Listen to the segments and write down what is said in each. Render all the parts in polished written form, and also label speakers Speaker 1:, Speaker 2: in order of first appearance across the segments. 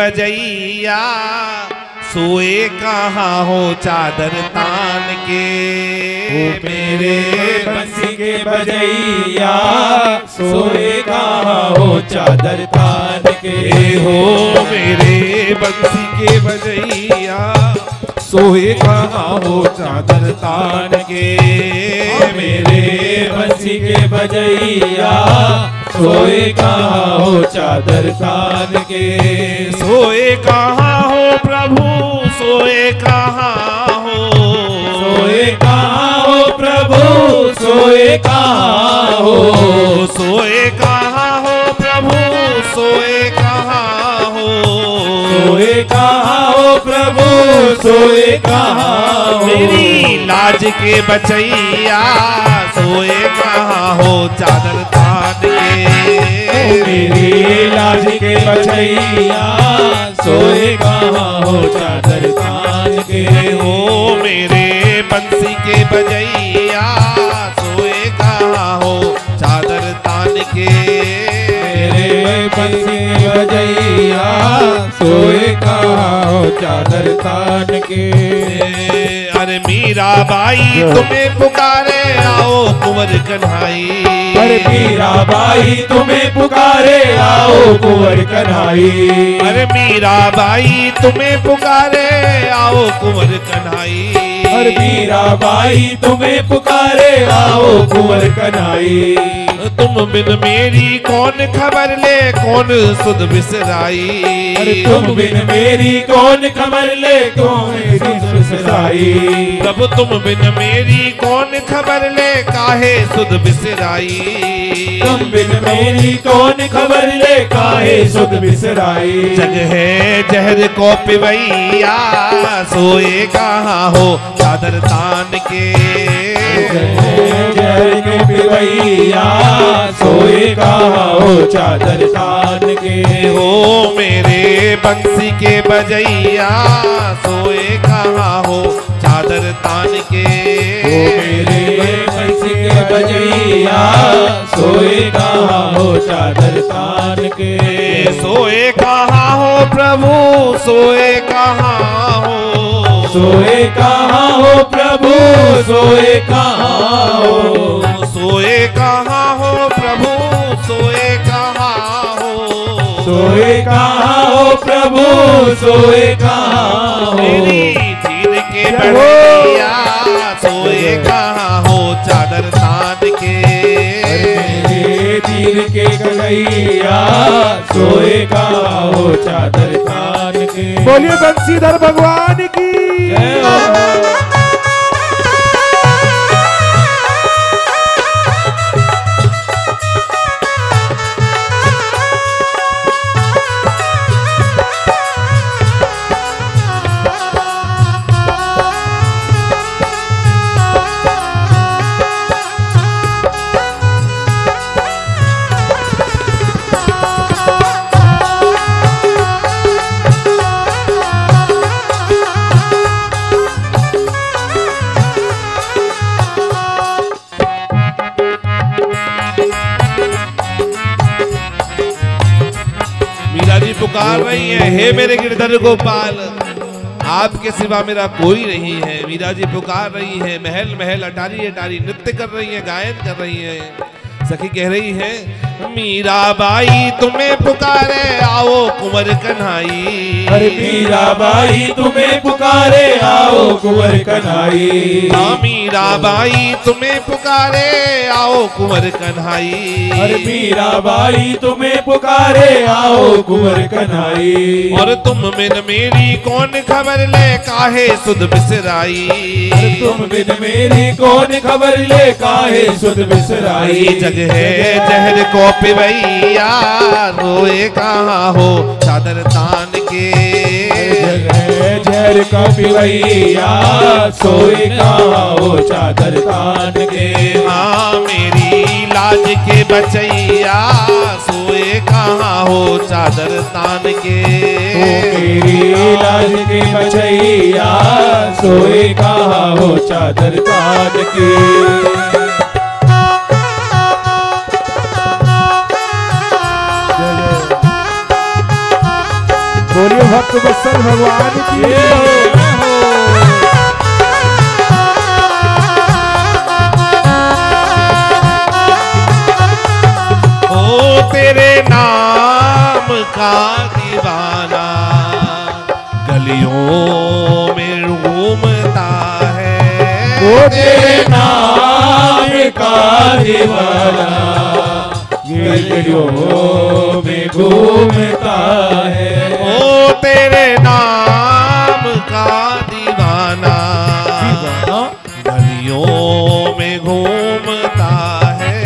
Speaker 1: बजैया सोए कहाँ हो चादर तान के।
Speaker 2: मेरे बंसी के बजैया सोए कहाँ हो चादर तान के।
Speaker 1: हो मेरे बंसी के बजैया सोए कहाँ हो चादर तान के।
Speaker 2: मेरे बंसी के बजैया सोए कहाँ हो चादर तान के।
Speaker 1: सोए कहाँ हो प्रभु सोए कहाँ हो।
Speaker 2: सोए कहाँ हो प्रभु सोए कहाँ हो।
Speaker 1: सोए कहाँ हो प्रभु सोए कहाँ हो।
Speaker 2: सोए कहाँ हो प्रभु सोए कहाँ हो।
Speaker 1: मेरी लाज के बचैया सोए कहाँ हो चादर तान के।
Speaker 2: मेरी लाज के बचैया सोए कहाँ हो चादर तान के।
Speaker 1: हो मेरे बंसी के बजैया सोए कहाँ हो चादर तान के।
Speaker 2: मेरे बंसी के बजैया सोए कहाँ हो चादर तान के।
Speaker 1: अरे मीरा बाई तुम्हें पुकारे आओ कुंवर कन्हाई।
Speaker 2: अरे मीरा बाई तुम्हें पुकारे आओ कुंवर कन्हाई।
Speaker 1: अरे मीरा बाई तुम्हें पुकारे आओ कुंवर कन्हाई।
Speaker 2: अरे मीरा बाई तुम्हें पुकारे आओ कुंवर कन्हाई।
Speaker 1: तुम बिन मेरी कौन खबर ले कौन सुध बिसराई।
Speaker 2: अरे तुम बिन मेरी कौन खबर ले कौन सुध बिसराई।
Speaker 1: प्रभु तुम बिन मेरी कौन खबर ले काहे सुध बिसराई।
Speaker 2: तुम बिन मेरी कौन खबर ले काहे सुध बिसराई।
Speaker 1: जग है जहर को पिवैया सोए कहाँ हो चादर तान के।
Speaker 2: जहर के पिवैया सोए कहाँ हो चादर तान के।
Speaker 1: हो मेरे बंसी के बजैया सोए कहाँ हो चादर तान के।
Speaker 2: मेरे बंसी के बजैया सोए कहाँ हो चादर तान के।
Speaker 1: सोए कहाँ हो प्रभु सोए कहाँ हो।
Speaker 2: सोए कहाँ हो प्रभु सोए कहाँ हो।
Speaker 1: सोए कहाँ हो प्रभु सोए कहाँ हो।
Speaker 2: सोए कहाँ हो प्रभु सोए कहाँ हो।
Speaker 1: मेरी चीर के बढ़ैया सोए कहाँ हो चादर तान के।
Speaker 2: मेरे तीर के गलैया सोए कहाँ हो चादर तान के।
Speaker 3: बोलिए बंसीधर भगवान की
Speaker 2: जय हो।
Speaker 1: पुकार रही है, हे मेरे गिरधर गोपाल आपके सिवा मेरा कोई नहीं है। मीरा जी पुकार रही है, महल महल अटारी अटारी नृत्य कर रही है, गायन कर रही है। सखी कह रही है, मीरा बाई तुम्हें पुकारे आओ कुंवर कन्हाई।
Speaker 2: अरे मीरा बाई तुम्हें पुकारे आओ कुंवर कन्हाई।
Speaker 1: हाँ मीरा बाई तुम्हें पुकारे आओ कुंवर कन्हाई।
Speaker 2: अरे मीरा बाई तुम्हें पुकारे आओ कुंवर कन्हाई।
Speaker 1: और तुम बिन मेरी कौन खबर ले काहे सुध बिसराई।
Speaker 2: अरे तुम बिन मेरी कौन खबर ले काहे सुध बिसराई।
Speaker 1: जग है जहर को पिवैया रोए कहाँ हो चादर तान के।
Speaker 2: जग है जहर का पिवैया सोए कहाँ हो चादर तान के।
Speaker 1: हाँ मेरी लाज के बचैया सोए कहाँ हो चादर तान के।
Speaker 2: मेरी लाज के बचैया सोए कहाँ हो चादर तान के।
Speaker 3: बोलिए भक्त वत्सल भगवान की।
Speaker 1: ओ तेरे नाम का दीवाना गलियों में घूमता है।
Speaker 2: ओ तेरे नाम का दीवाना गलियों में घूमता है।
Speaker 1: ओ तेरे नाम का दीवाना गलियों में घूमता है।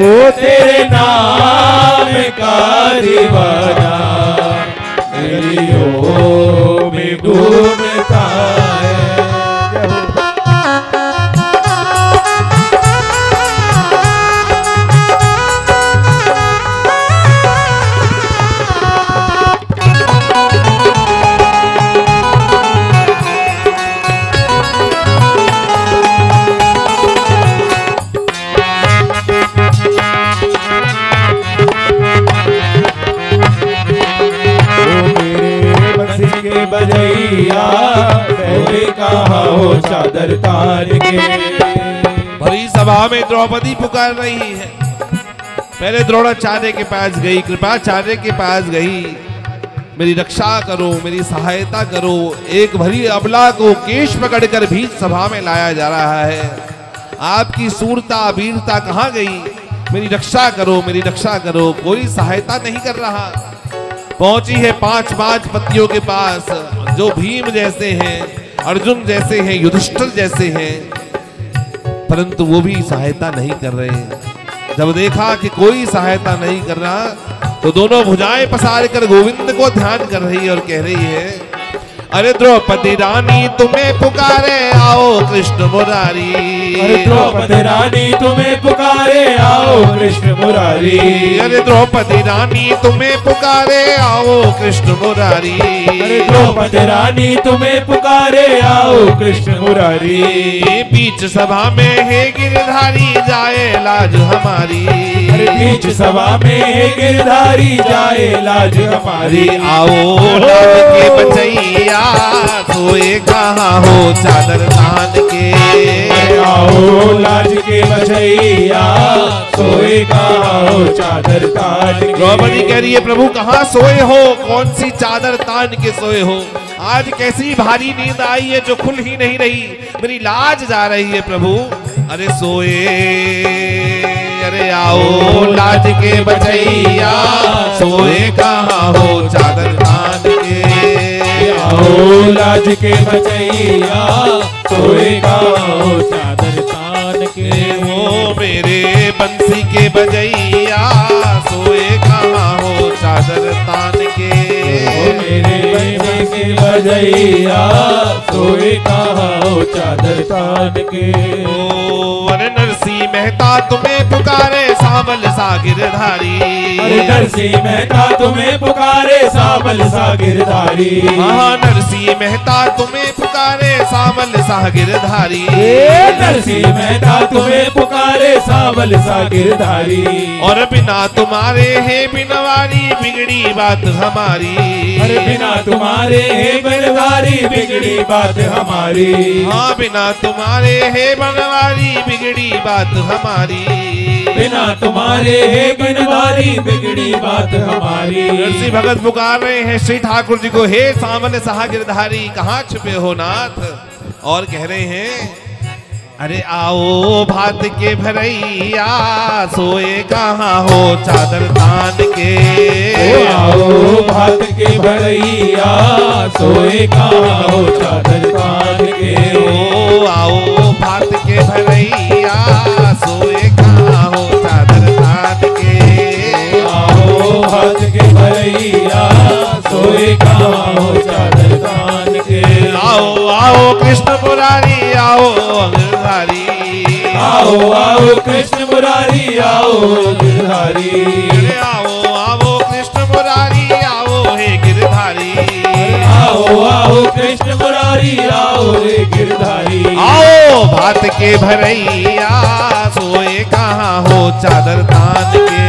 Speaker 2: ओ तेरे नाम का दीवाना गलियों में घूमता है। बजैया कहाँ हो चादर तान के।
Speaker 1: भरी सभा में द्रौपदी पुकार रही है। पहले द्रोणाचार्य के पास गई, कृपाचार्य के पास गई, मेरी रक्षा करो, मेरी सहायता करो। एक भरी अबला को केश पकड़कर बीच सभा में लाया जा रहा है। आपकी सूरता वीरता कहाँ गई? मेरी रक्षा करो, मेरी रक्षा करो। कोई सहायता नहीं कर रहा। पहुंची है 5 पतियों के पास, जो भीम जैसे हैं, अर्जुन जैसे हैं, युधिष्ठिर जैसे हैं, परंतु वो भी सहायता नहीं कर रहे हैं। जब देखा कि कोई सहायता नहीं कर रहा, तो दोनों भुजाएं पसार कर गोविंद को ध्यान कर रही है और कह रही है, अरे द्रौपदी रानी तुम्हें पुकारे आओ कृष्ण मुरारी।
Speaker 2: अरे द्रौपदी रानी तुम्हें पुकारे आओ कृष्ण मुरारी।
Speaker 1: अरे द्रौपदी रानी तुम्हें पुकारे आओ कृष्ण मुरारी।
Speaker 2: अरे द्रौपदी रानी तुम्हें पुकारे आओ कृष्ण मुरारी।
Speaker 1: बीच सभा में है गिरधारी जाए लाज हमारी।
Speaker 2: अरे बीच सभा में है गिरधारी जाए लाज हमारी।
Speaker 1: आओ लाज के बचैया सोए कहाँ हो चादर तान के।
Speaker 2: आओ लाज के बचैया सोए कहाँ हो चादर तान के।
Speaker 1: द्रौपदी कह रही है, प्रभु कहाँ सोए हो? कौन सी चादर तान के सोए हो? आज कैसी भारी नींद आई है जो खुल ही नहीं रही, मेरी लाज जा रही है प्रभु। अरे सोए, अरे आओ लाज के बचैया सोए कहाँ हो चादर तान के।
Speaker 2: आओ लाज के बचैया सोए कहाँ हो चादर तान के।
Speaker 1: वो मेरे बंसी के बजैया सोए कहाँ हो चादर तान के।
Speaker 2: ओ मेरे बंसी के बजैया सोए कहाँ हो चादर तान के।
Speaker 1: ओ अरे नरसिंह मेहता तुम्हें पुकारे सावल सा गिरधारी।
Speaker 2: अरे नरसिंह मेहता तुम्हें पुकारे सावल सा गिरधारी।
Speaker 1: हाँ नरसिंह मेहता तुम्हें पुकारे सावल सा गिरधारी।
Speaker 2: नरसिंह मेहता तुम्हें पुकारे सावल सा गिरधारी।
Speaker 1: और बिना तुम्हारे है बिनवारी बिगड़ी बात हमारी।
Speaker 2: अरे बिना तुम्हारे है बनवारी बिगड़ी बात हमारी।
Speaker 1: हाँ बिना तुम्हारे है बनवारी बिगड़ी बात हमारी।
Speaker 2: बिना तुम्हारे है बनवारी बिगड़ी बात हमारी।
Speaker 1: नरसिंह भगत पुकार रहे हैं श्री ठाकुर जी को, हे सावन सहा गिरधारी कहाँ छुपे हो नाथ? और कह रहे हैं, अरे आओ भात के भरैया सोए कहाँ हो चादर तान के।
Speaker 2: आओ भात के भरैया सोए कहाँ हो चादर तान के।
Speaker 1: ओ आओ भात के भरैया सोए कहाँ हो चादर तान के।
Speaker 2: आओ भात के भरैया सोए कहाँ हो चादर तान के।
Speaker 1: आओ आओ कृष्ण मुरारी आओ गिरधारी।
Speaker 2: आओ आओ कृष्ण मुरारी आओ गिरधारी।
Speaker 1: आओ आओ कृष्ण मुरारी आओ हे गिरधारी।
Speaker 2: आओ आओ कृष्ण मुरारी आओ हे गिरधारी।
Speaker 1: आओ भात के भरैया सोए कहाँ हो चादर तान के।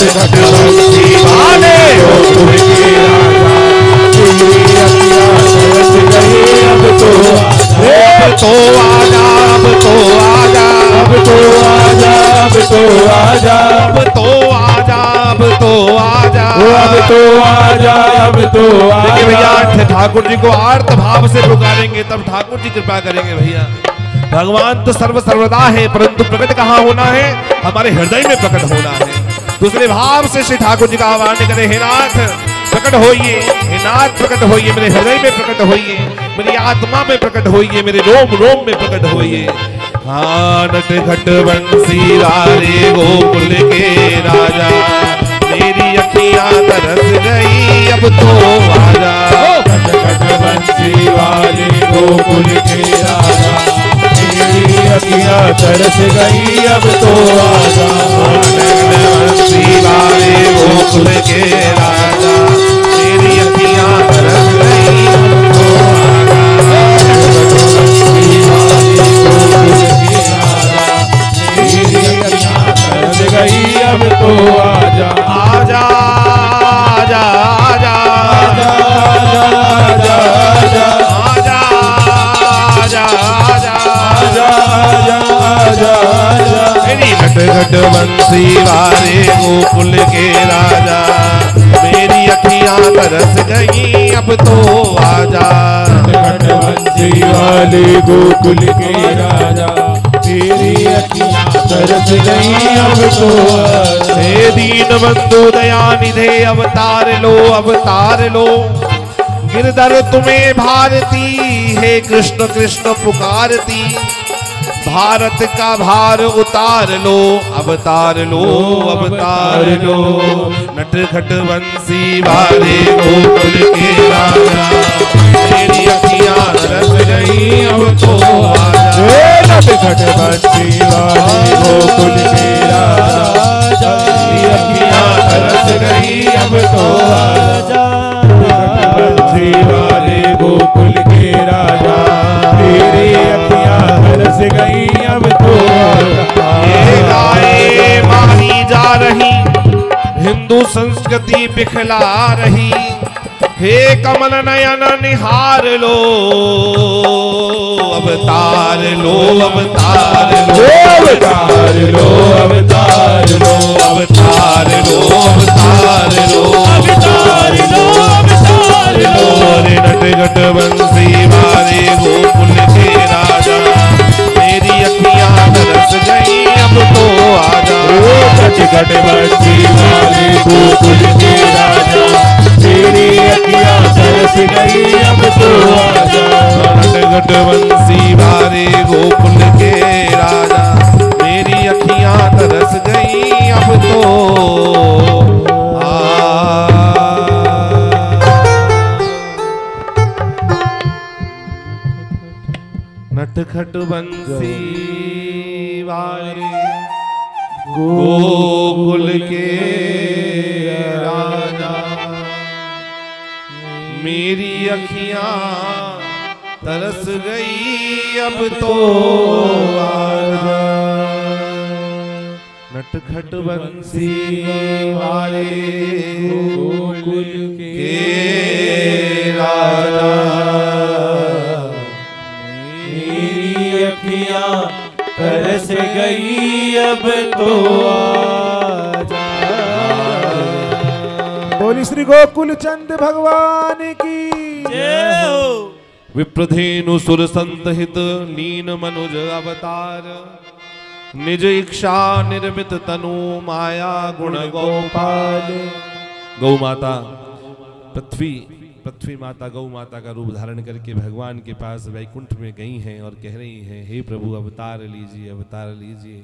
Speaker 2: नट खट बंसी वाले गोकुल के राजा, तेरी अखियां तरस गई अब तो आजा, अब तो आजा, अब तो आजा, अब तो आजा, अब तो आजा, अब तो आजा, अब तो आजा, अब तो आजा।
Speaker 1: देखिए भैया ठाकुर जी को आर्त भाव से पुकारेंगे तब ठाकुर जी कृपा करेंगे भैया। भगवान तो सर्वदा है, परंतु प्रकट कहाँ होना है? हमारे हृदय में प्रकट होना है। दूसरे भाव से श्री ठाकुर जी का आह्वान करें, हे नाथ प्रकट होइए, हे नाथ प्रकट होइए, मेरे हृदय में प्रकट होइए, मेरी आत्मा में प्रकट होइए, मेरे रोम रोम में प्रकट होइए। हाँ नट खट बंसी वाले गोकुल के राजा, मेरी अखियां तरस गई अब तो आजा।
Speaker 2: नट खट बंसी वाले गोकुल के राजा, मेरी अखियां तरस गई अब तो आजा।
Speaker 1: बंसी वाले गोकुल के राजा, मेरी अखियां तरस गई अब तो आजा।
Speaker 2: मेरी अखियां तरस गई अब तो आजा।
Speaker 1: आजा आजा आजा
Speaker 2: आजा आजा आजा
Speaker 1: आजा आजा आजा
Speaker 2: आजा आजा।
Speaker 1: मेरी नट खट बंसी वाले गोकुल के राजा, मेरी अखियां तरस गई अब तो आजा।
Speaker 2: नट बंसी वाले गोकुल के राजा, तेरी अखियां तरस गई अब तो आजा।
Speaker 1: हे दीन बंधु दया निधे अवतार लो, अवतार लो, गिरधर तुम्हें भारती, हे कृष्ण कृष्ण पुकारती, भारत का भार उतार लो, अवतार लो, अवतार लो। नट खट बंसी वाले गोकुल के राजा, मेरी अखियां तरस गई अब तो आजा।
Speaker 2: नट खट बंसी वाले गोकुल के राजा, मेरी अखियां तरस गई अब तो आजा। बंसी वाले गोकुल के राजा, तेरी अखियां तरस गई अब तो आजा।
Speaker 1: ये गाय मारी जा रही, हिंदू संस्कृति बिखला रही, हे कमल नयन निहार लो, अवतार लो, अवतार लो,
Speaker 2: अवतार लो, अवतार लो,
Speaker 1: अवतार लो, अवतार लो,
Speaker 2: अवतार लो, अवतार लो।
Speaker 1: रे नट खट बंसी वाले गोकुल के राजा, मेरी अखियां तरस गई अब तो आजा।
Speaker 2: नट खट बंसी वाले गोकुल के राजा, तेरी अखियां तरस गई अब तो आजा।
Speaker 1: नट खट बंसी वाले गोकुल के राजा, मेरी अखियां तरस गई अब तो नट खट बंसी वाले गोकुल के राजा, मेरी अखियां तरस गई अब तो आजा। नट खट बंसी वाले गोकुल के राजा,
Speaker 2: मेरी अखियां तरस गई अब तो आजा।
Speaker 3: बोली श्री गोकुल चंद भगवान की
Speaker 2: जय हो।
Speaker 1: विप्रधेनु सुर संत हित लीन मनुज अवतार, निज इच्छा निर्मित तनु माया गुण गोपाल। गौ माता पृथ्वी माता गौ माता का रूप धारण करके भगवान के पास वैकुंठ में गई हैं और कह रही हैं, हे प्रभु अवतार लीजिए, अवतार लीजिए।